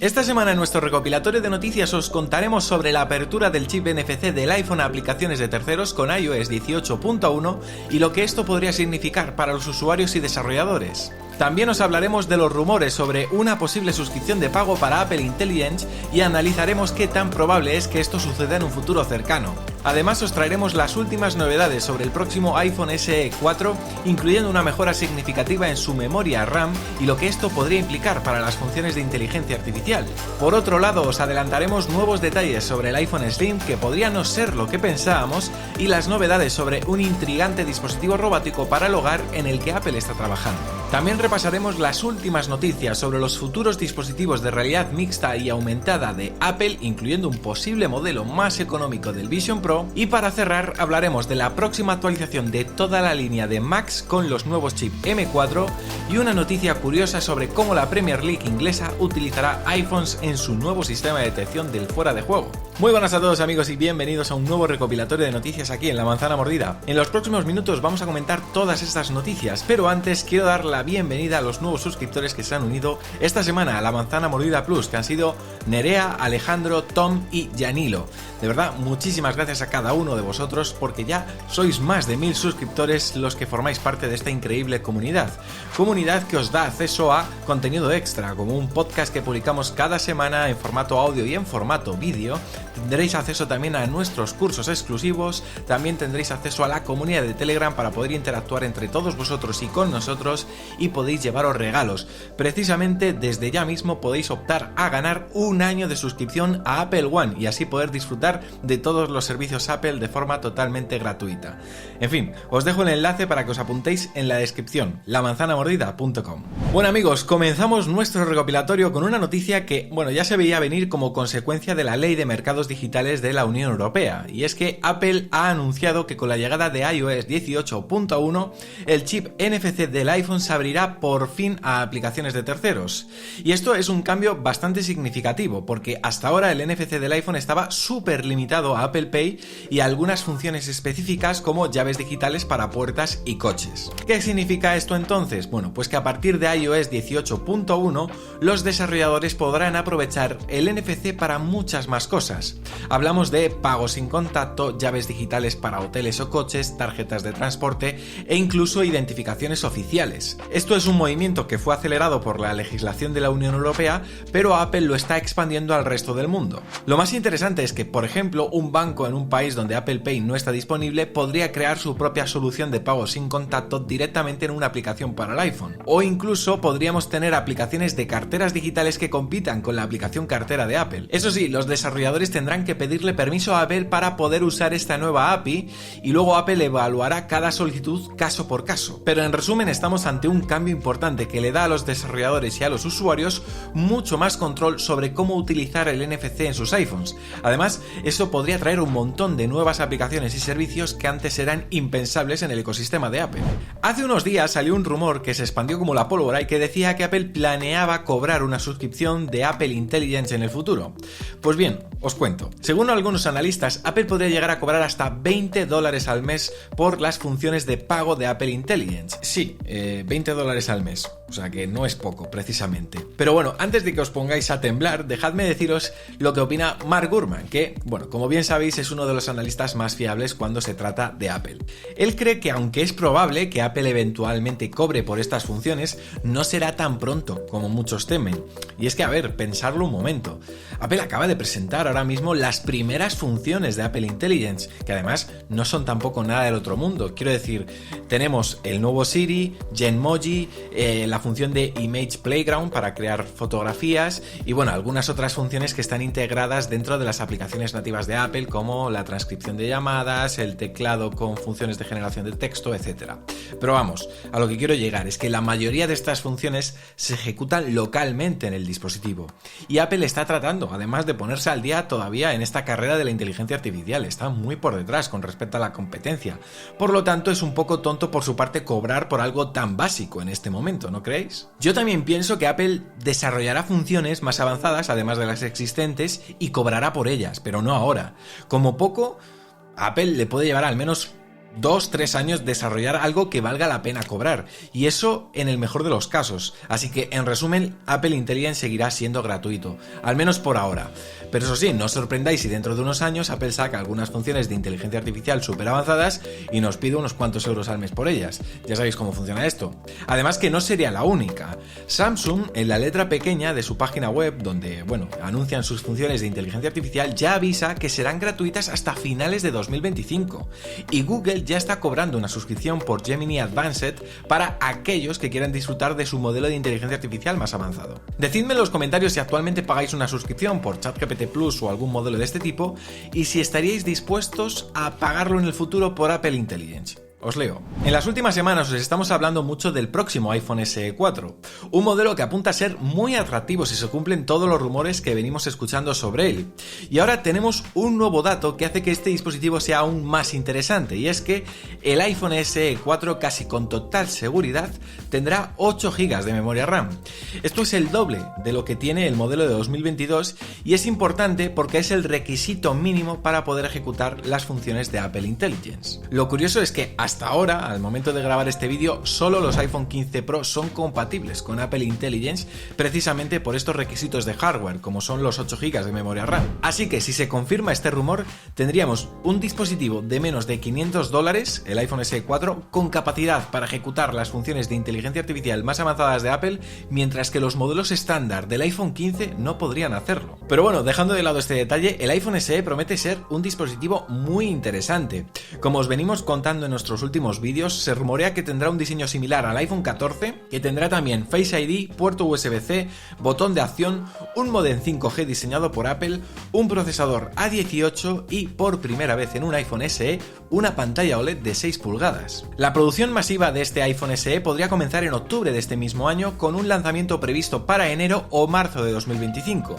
Esta semana en nuestro recopilatorio de noticias os contaremos sobre la apertura del chip NFC del iPhone a aplicaciones de terceros con iOS 18.1 y lo que esto podría significar para los usuarios y desarrolladores. También os hablaremos de los rumores sobre una posible suscripción de pago para Apple Intelligence y analizaremos qué tan probable es que esto suceda en un futuro cercano. Además os traeremos las últimas novedades sobre el próximo iPhone SE 4, incluyendo una mejora significativa en su memoria RAM y lo que esto podría implicar para las funciones de inteligencia artificial. Por otro lado, os adelantaremos nuevos detalles sobre el iPhone Slim que podría no ser lo que pensábamos y las novedades sobre un intrigante dispositivo robótico para el hogar en el que Apple está trabajando. También repasaremos las últimas noticias sobre los futuros dispositivos de realidad mixta y aumentada de Apple, incluyendo un posible modelo más económico del Vision Pro, y para cerrar hablaremos de la próxima actualización de toda la línea de Macs con los nuevos chips M4 y una noticia curiosa sobre cómo la Premier League inglesa utilizará iPhones en su nuevo sistema de detección del fuera de juego. Muy buenas a todos amigos y bienvenidos a un nuevo recopilatorio de noticias aquí en La Manzana Mordida. En los próximos minutos vamos a comentar todas estas noticias, pero antes quiero dar la bienvenida a los nuevos suscriptores que se han unido esta semana a La Manzana Mordida Plus, que han sido Nerea, Alejandro, Tom y Yanilo. De verdad, muchísimas gracias a cada uno de vosotros porque ya sois más de 1000 suscriptores los que formáis parte de esta increíble comunidad que os da acceso a contenido extra, como un podcast que publicamos cada semana en formato audio y en formato vídeo. Tendréis acceso también a nuestros cursos exclusivos, también tendréis acceso a la comunidad de Telegram para poder interactuar entre todos vosotros y con nosotros y podéis llevaros regalos. Precisamente desde ya mismo podéis optar a ganar un año de suscripción a Apple One y así poder disfrutar de todos los servicios Apple de forma totalmente gratuita. En fin, os dejo el enlace para que os apuntéis en la descripción, lamanzanamordida.com. Bueno amigos, comenzamos nuestro recopilatorio con una noticia que, ya se veía venir como consecuencia de la Ley de Mercados Digitales de la Unión Europea, y es que Apple ha anunciado que con la llegada de iOS 18.1 el chip NFC del iPhone se abrirá por fin a aplicaciones de terceros. Y esto es un cambio bastante significativo, porque hasta ahora el NFC del iPhone estaba súper limitado a Apple Pay y a algunas funciones específicas como llaves digitales para puertas y coches. ¿Qué significa esto entonces? Bueno, pues que a partir de iOS 18.1 los desarrolladores podrán aprovechar el NFC para muchas más cosas. Hablamos de pagos sin contacto, llaves digitales para hoteles o coches, tarjetas de transporte e incluso identificaciones oficiales. Esto es un movimiento que fue acelerado por la legislación de la Unión Europea, pero Apple lo está expandiendo al resto del mundo. Lo más interesante es que, por ejemplo, un banco en un país donde Apple Pay no está disponible podría crear su propia solución de pago sin contacto directamente en una aplicación para el iPhone. O incluso podríamos tener aplicaciones de carteras digitales que compitan con la aplicación cartera de Apple. Eso sí, los desarrolladores tendrán que pedirle permiso a Apple para poder usar esta nueva API y luego Apple evaluará cada solicitud caso por caso. Pero en resumen, estamos ante un cambio importante que le da a los desarrolladores y a los usuarios mucho más control sobre cómo utilizar el NFC en sus iPhones. Además, eso podría traer un montón de nuevas aplicaciones y servicios que antes eran impensables en el ecosistema de Apple. Hace unos días salió un rumor que se expandió como la pólvora y que decía que Apple planeaba cobrar una suscripción de Apple Intelligence en el futuro. Pues bien, os cuento. Según algunos analistas, Apple podría llegar a cobrar hasta $20 al mes por las funciones de pago de Apple Intelligence. Sí, $20 al mes. O sea que no es poco, precisamente. Pero bueno, antes de que os pongáis a temblar, dejadme deciros lo que opina Mark Gurman, que, como bien sabéis, es uno de los analistas más fiables cuando se trata de Apple. Él cree que aunque es probable que Apple eventualmente cobre por estas funciones, no será tan pronto como muchos temen. Y es que, pensarlo un momento. Apple acaba de presentar ahora mismo las primeras funciones de Apple Intelligence, que además no son tampoco nada del otro mundo. Quiero decir, tenemos el nuevo Siri, Genmoji, la función de Image Playground para crear fotografías y algunas otras funciones que están integradas dentro de las aplicaciones nativas de Apple, como la transcripción de llamadas, el teclado con funciones de generación de texto, etc. Pero a lo que quiero llegar es que la mayoría de estas funciones se ejecutan localmente en el dispositivo. Y Apple está tratando, además de ponerse al día todavía en esta carrera de la inteligencia artificial, está muy por detrás con respecto a la competencia. Por lo tanto, es un poco tonto por su parte cobrar por algo tan básico en este momento, ¿no creéis? Yo también pienso que Apple desarrollará funciones más avanzadas, además de las existentes, y cobrará por ellas, pero no ahora. Como poco, Apple le puede llevar al menos 2-3 años desarrollar algo que valga la pena cobrar, y eso en el mejor de los casos. Así que, en resumen, Apple Intelligence seguirá siendo gratuito, al menos por ahora. Pero eso sí, no os sorprendáis si dentro de unos años Apple saca algunas funciones de inteligencia artificial súper avanzadas y nos pide unos cuantos euros al mes por ellas. Ya sabéis cómo funciona esto. Además que no sería la única. Samsung, en la letra pequeña de su página web, donde, anuncian sus funciones de inteligencia artificial, ya avisa que serán gratuitas hasta finales de 2025. Y Google ya está cobrando una suscripción por Gemini Advanced para aquellos que quieran disfrutar de su modelo de inteligencia artificial más avanzado. Decidme en los comentarios si actualmente pagáis una suscripción por ChatGPT Plus o algún modelo de este tipo, y si estaríais dispuestos a pagarlo en el futuro por Apple Intelligence. Os leo. En las últimas semanas os estamos hablando mucho del próximo iPhone SE 4, un modelo que apunta a ser muy atractivo si se cumplen todos los rumores que venimos escuchando sobre él. Y ahora tenemos un nuevo dato que hace que este dispositivo sea aún más interesante, y es que el iPhone SE 4 casi con total seguridad tendrá 8 GB de memoria RAM. Esto es el doble de lo que tiene el modelo de 2022 y es importante porque es el requisito mínimo para poder ejecutar las funciones de Apple Intelligence. Lo curioso es que hasta ahora, al momento de grabar este vídeo, solo los iPhone 15 Pro son compatibles con Apple Intelligence precisamente por estos requisitos de hardware, como son los 8 GB de memoria RAM. Así que si se confirma este rumor, tendríamos un dispositivo de menos de $500, el iPhone SE 4, con capacidad para ejecutar las funciones de inteligencia artificial más avanzadas de Apple, mientras que los modelos estándar del iPhone 15 no podrían hacerlo. Pero bueno, dejando de lado este detalle, el iPhone SE promete ser un dispositivo muy interesante. Como os venimos contando en nuestros últimos vídeos, se rumorea que tendrá un diseño similar al iPhone 14, que tendrá también Face ID, puerto USB-C, botón de acción, un modem 5G diseñado por Apple, un procesador A18 y, por primera vez en un iPhone SE, una pantalla OLED de 6 pulgadas. La producción masiva de este iPhone SE podría comenzar en octubre de este mismo año, con un lanzamiento previsto para enero o marzo de 2025.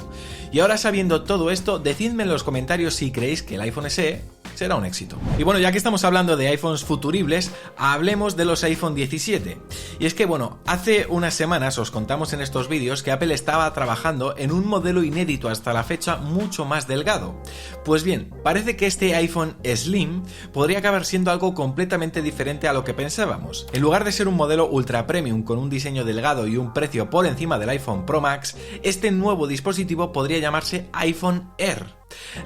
Y ahora, sabiendo todo esto, decidme en los comentarios si creéis que el iPhone SE será un éxito. Y bueno, ya que estamos hablando de iPhones futuribles, hablemos de los iPhone 17. Y es que hace unas semanas os contamos en estos vídeos que Apple estaba trabajando en un modelo inédito hasta la fecha mucho más delgado. Pues bien, parece que este iPhone Slim podría acabar siendo algo completamente diferente a lo que pensábamos. En lugar de ser un modelo ultra premium con un diseño delgado y un precio por encima del iPhone Pro Max, este nuevo dispositivo podría llamarse iPhone Air.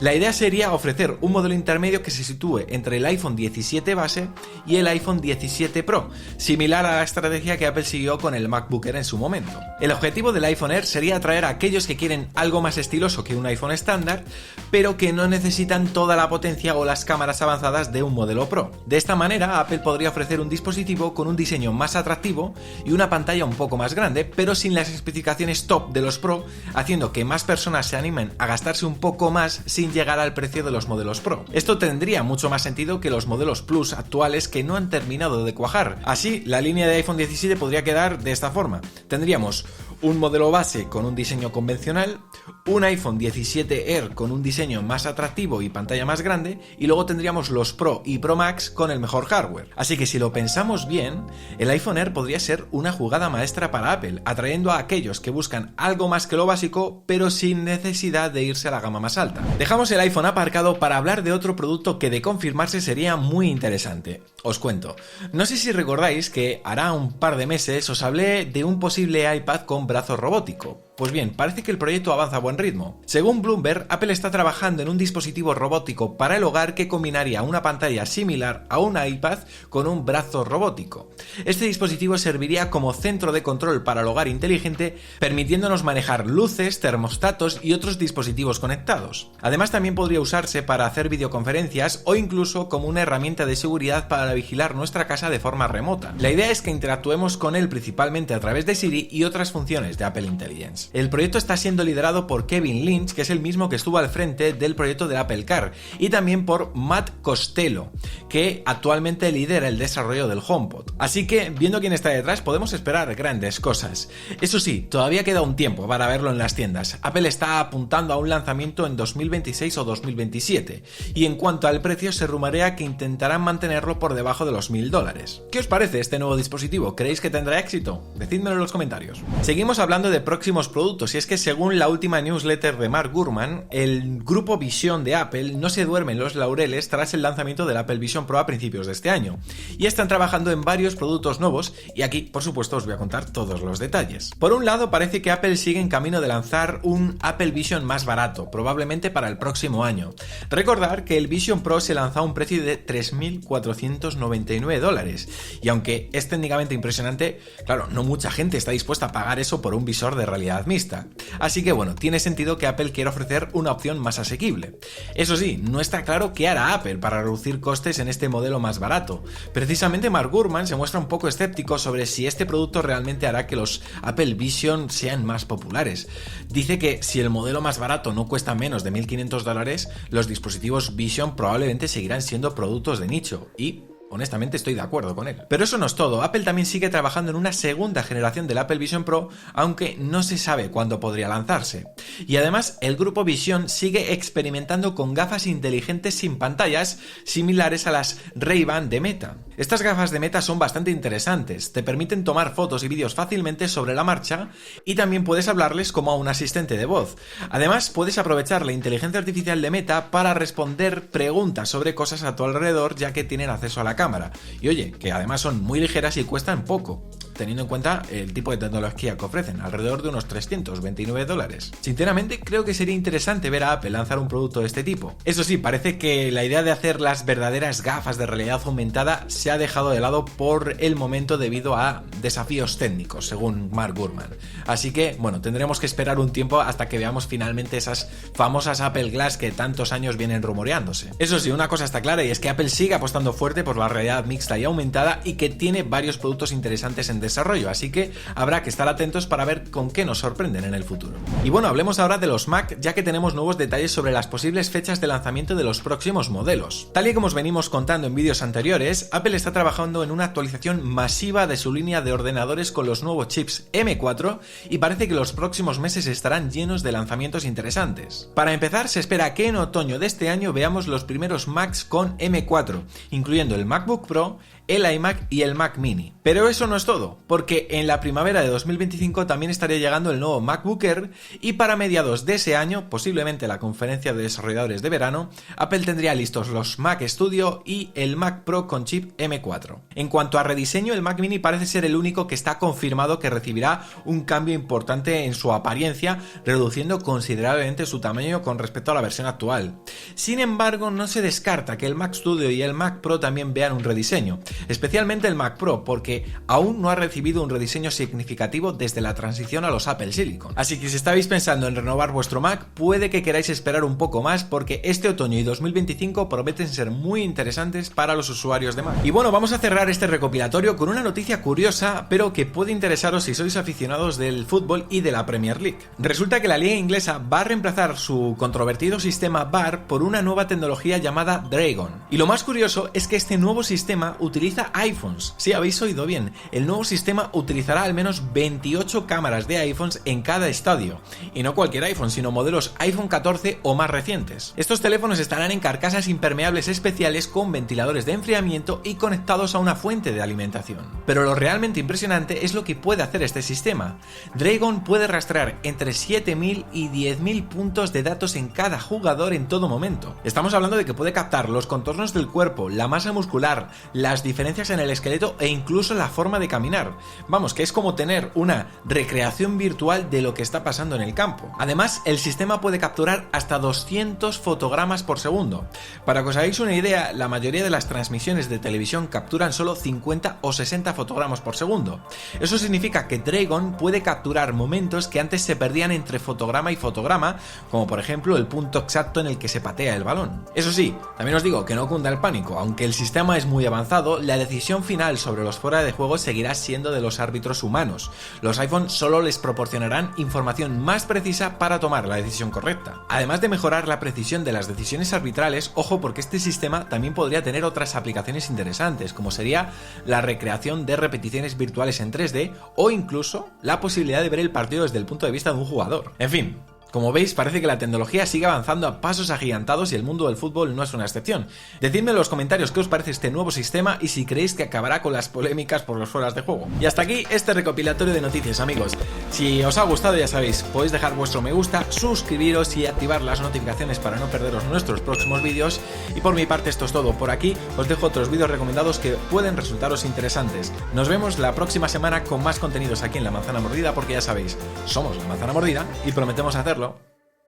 La idea sería ofrecer un modelo intermedio que se sitúe entre el iPhone 17 base y el iPhone 17 Pro, similar a la estrategia que Apple siguió con el MacBook Air en su momento. El objetivo del iPhone Air sería atraer a aquellos que quieren algo más estiloso que un iPhone estándar, pero que no necesitan toda la potencia o las cámaras avanzadas de un modelo Pro. De esta manera, Apple podría ofrecer un dispositivo con un diseño más atractivo y una pantalla un poco más grande, pero sin las especificaciones top de los Pro, haciendo que más personas se animen a gastarse un poco más sin llegar al precio de los modelos Pro. Esto tendría mucho más sentido que los modelos Plus actuales que no han terminado de cuajar. Así, la línea de iPhone 17 podría quedar de esta forma. Tendríamos un modelo base con un diseño convencional, un iPhone 17 Air con un diseño más atractivo y pantalla más grande, y luego tendríamos los Pro y Pro Max con el mejor hardware. Así que si lo pensamos bien, el iPhone Air podría ser una jugada maestra para Apple, atrayendo a aquellos que buscan algo más que lo básico, pero sin necesidad de irse a la gama más alta. Dejamos el iPhone aparcado para hablar de otro producto que, de confirmarse, sería muy interesante. Os cuento. No sé si recordáis que hará un par de meses os hablé de un posible iPad con brazo robótico. Pues bien, parece que el proyecto avanza a buen ritmo. Según Bloomberg, Apple está trabajando en un dispositivo robótico para el hogar que combinaría una pantalla similar a un iPad con un brazo robótico. Este dispositivo serviría como centro de control para el hogar inteligente, permitiéndonos manejar luces, termostatos y otros dispositivos conectados. Además, también podría usarse para hacer videoconferencias o incluso como una herramienta de seguridad para vigilar nuestra casa de forma remota. La idea es que interactuemos con él principalmente a través de Siri y otras funciones de Apple Intelligence. El proyecto está siendo liderado por Kevin Lynch, que es el mismo que estuvo al frente del proyecto del Apple Car, y también por Matt Costello, que actualmente lidera el desarrollo del HomePod. Así que, viendo quién está detrás, podemos esperar grandes cosas. Eso sí, todavía queda un tiempo para verlo en las tiendas. Apple está apuntando a un lanzamiento en 2026 o 2027, y en cuanto al precio, se rumorea que intentarán mantenerlo por debajo de los $1.000. ¿Qué os parece este nuevo dispositivo? ¿Creéis que tendrá éxito? Decídmelo en los comentarios. Seguimos seguimos hablando de próximos productos, y es que según la última newsletter de Mark Gurman, el grupo Vision de Apple no se duerme en los laureles tras el lanzamiento del Apple Vision Pro a principios de este año, y están trabajando en varios productos nuevos, y aquí por supuesto os voy a contar todos los detalles. Por un lado, parece que Apple sigue en camino de lanzar un Apple Vision más barato, probablemente para el próximo año. Recordar que el Vision Pro se lanzó a un precio de $3.499, y aunque es técnicamente impresionante, claro, no mucha gente está dispuesta a pagar eso por un visor de realidad mixta. Así que bueno, tiene sentido que Apple quiera ofrecer una opción más asequible. Eso sí, no está claro qué hará Apple para reducir costes en este modelo más barato. Precisamente Mark Gurman se muestra un poco escéptico sobre si este producto realmente hará que los Apple Vision sean más populares. Dice que si el modelo más barato no cuesta menos de $1.500, los dispositivos Vision probablemente seguirán siendo productos de nicho, y honestamente estoy de acuerdo con él. Pero eso no es todo, Apple también sigue trabajando en una segunda generación del Apple Vision Pro, aunque no se sabe cuándo podría lanzarse. Y además, el grupo Vision sigue experimentando con gafas inteligentes sin pantallas, similares a las Ray-Ban de Meta. Estas gafas de Meta son bastante interesantes, te permiten tomar fotos y vídeos fácilmente sobre la marcha, y también puedes hablarles como a un asistente de voz. Además, puedes aprovechar la inteligencia artificial de Meta para responder preguntas sobre cosas a tu alrededor, ya que tienen acceso a la cámara. Y oye, que además son muy ligeras y cuestan poco, teniendo en cuenta el tipo de tecnología que ofrecen, alrededor de unos $329. Sinceramente, creo que sería interesante ver a Apple lanzar un producto de este tipo. Eso sí, parece que la idea de hacer las verdaderas gafas de realidad aumentada se ha dejado de lado por el momento debido a desafíos técnicos, según Mark Gurman. Así que, bueno, tendremos que esperar un tiempo hasta que veamos finalmente esas famosas Apple Glass que tantos años vienen rumoreándose. Eso sí, una cosa está clara, y es que Apple sigue apostando fuerte por la realidad mixta y aumentada, y que tiene varios productos interesantes en desarrollo, así que habrá que estar atentos para ver con qué nos sorprenden en el futuro. Y bueno, hablemos ahora de los Mac, ya que tenemos nuevos detalles sobre las posibles fechas de lanzamiento de los próximos modelos. Tal y como os venimos contando en vídeos anteriores, Apple está trabajando en una actualización masiva de su línea de ordenadores con los nuevos chips M4, y parece que los próximos meses estarán llenos de lanzamientos interesantes. Para empezar, se espera que en otoño de este año veamos los primeros Macs con M4, incluyendo el MacBook Pro, el iMac y el Mac Mini. Pero eso no es todo, porque en la primavera de 2025 también estaría llegando el nuevo MacBook Air, y para mediados de ese año, posiblemente la conferencia de desarrolladores de verano, Apple tendría listos los Mac Studio y el Mac Pro con chip M4. En cuanto a rediseño, el Mac Mini parece ser el único que está confirmado que recibirá un cambio importante en su apariencia, reduciendo considerablemente su tamaño con respecto a la versión actual. Sin embargo, no se descarta que el Mac Studio y el Mac Pro también vean un rediseño, especialmente el Mac Pro, porque aún no ha recibido un rediseño significativo desde la transición a los Apple Silicon. Así que si estáis pensando en renovar vuestro Mac, puede que queráis esperar un poco más, porque este otoño y 2025 prometen ser muy interesantes para los usuarios de Mac. Y bueno, vamos a cerrar este recopilatorio con una noticia curiosa, pero que puede interesaros si sois aficionados del fútbol y de la Premier League. Resulta que la liga inglesa va a reemplazar su controvertido sistema VAR por una nueva tecnología llamada Dragon. Y lo más curioso es que este nuevo sistema utiliza iPhones. Sí, habéis oído bien, el nuevo sistema utilizará al menos 28 cámaras de iPhones en cada estadio, y no cualquier iPhone, sino modelos iPhone 14 o más recientes. Estos teléfonos estarán en carcasas impermeables especiales con ventiladores de enfriamiento y conectados a una fuente de alimentación. Pero lo realmente impresionante es lo que puede hacer este sistema. Dragon puede rastrear entre 7.000 y 10.000 puntos de datos en cada jugador en todo momento. Estamos hablando de que puede captar los contornos del cuerpo, la masa muscular, las diferencias en el esqueleto e incluso la forma de caminar. Vamos, que es como tener una recreación virtual de lo que está pasando en el campo. Además, el sistema puede capturar hasta 200 fotogramas por segundo. Para que os hagáis una idea, la mayoría de las transmisiones de televisión capturan solo 50 o 60 fotogramas por segundo. Eso significa que Dragon puede capturar momentos que antes se perdían entre fotograma y fotograma, como por ejemplo el punto exacto en el que se patea el balón. Eso sí, también os digo que no cunda el pánico, aunque el sistema es muy avanzado, la decisión final sobre los fuera de juego seguirá siendo de los árbitros humanos. Los iPhone solo les proporcionarán información más precisa para tomar la decisión correcta. Además de mejorar la precisión de las decisiones arbitrales, ojo, porque este sistema también podría tener otras aplicaciones interesantes, como sería la recreación de repeticiones virtuales en 3D o incluso la posibilidad de ver el partido desde el punto de vista de un jugador. En fin, Como veis, parece que la tecnología sigue avanzando a pasos agigantados y el mundo del fútbol no es una excepción. Decidme en los comentarios qué os parece este nuevo sistema y si creéis que acabará con las polémicas por los fueras de juego. Y hasta aquí este recopilatorio de noticias, amigos. Si os ha gustado, ya sabéis, podéis dejar vuestro me gusta, suscribiros y activar las notificaciones para no perderos nuestros próximos vídeos. Y por mi parte esto es todo. Por aquí os dejo otros vídeos recomendados que pueden resultaros interesantes. Nos vemos la próxima semana con más contenidos aquí en La Manzana Mordida, porque ya sabéis, somos La Manzana Mordida y prometemos hacerlo